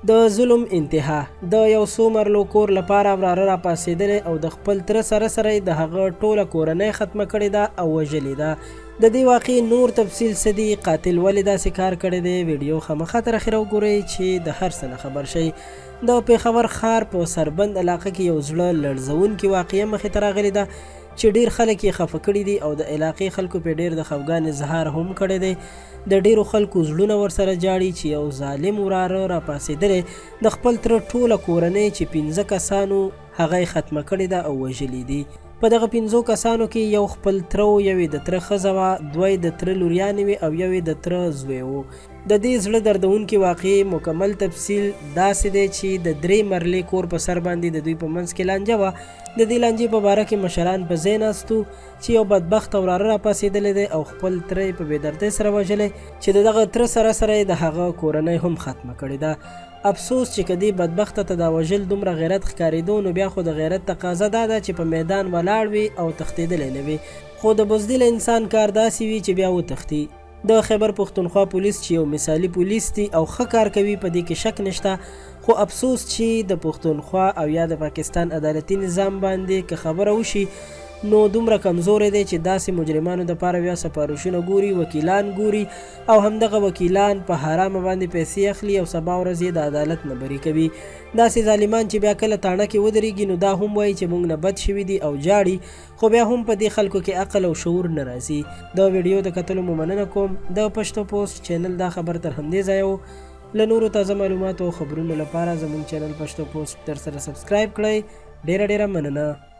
د ظلم انتها د یو څو مرلو کور لپاره وراره راپاڅېدلی او د خپل تره سره د هغه ټوله کورنۍ ختمه کړې ده او وژلې ده. د دې واقعې نور تفصیل څه دي، قاتل ولې داسې کار کړی دی، ویډیو خامخا تر اخره وګورئ چې د هر څه نه خبر شئ. د پېښور ښار په سربند علاقه کې یو زړه لړزونکې واقعه مخې ته راغلې ده چې ډیر خلک یې خفه کړي دي او د علاقې خلکو په ډیر د خفګان اظهار هم کړی دی. د ډیرو خلکو زړونه ورسره جاړي چې یو ظالم وراره راپاڅېدلی د خپل تره ټوله کورنۍ چې 15 کسانو هغه یې ختمه کړې ده او وژلي دي. په دغه 15 کسانو کې یو خپل تره و، یو یې د تره ښځه وه، دوه یې د تره لوریانې وې او یو یې د تره زوی و. د دې زړه دردونکې واقعې مکمل تفصیل داسې دی چې د 3 مرلې کور په سر باندې د دوی په منځ کې لانجه وه. د دې لانجې په باره کې مشران په ځای ناستو چې یو بدبخته وراره راپاڅېدلی دی او خپل تره یې په بېدردۍ سره وژلی چې د دغه تره سره یې د هغه کورنۍ هم ختمه کړې ده. افسوس چې که دې بدبخته ته دا وژل دومره غیرت ښکارېدو نو بیا خو د غیرت تقاضا دا ده چې په میدان ولاړ وي او تښتېدلی نه وي، خو د بزدل انسان کار داسې وي چې بیا وتښتي. د خیبر پښتونخوا پولیس چې یو مثالي پولیس دي او ښه کار کوي، په دې کې شک نشته، خو افسوس چې د پښتونخوا او یا د پاکستان عدالتي نظام باندې که خبره وشي نو دومره کمزوری دی چې داسې مجرمانو دپاره بیا سفارشونه ګوري، وکیلان ګوري او همدغه وکیلان په حرامه باندې پیسې اخلي او سبا ورځ یې د عدالت نه بري کوي. داسې ظالمان چې بیا کله تاڼه کې ودرېږي نو دا هم وایي چې موږ نه بد شوي دي او جاړي، خو بیا هم په دې خلکو کې عقل او شعور نه راځي. د ویډیو د کتلو مو مننه کوم. د پښتو پوسټ چینل دا خبر تر همدې ځایه و. له نورو تازه معلوماتو او خبرونو لپاره زموږ چینل پښتو پوسټ در سره سبسکرایب کړئ. ډیره مننه.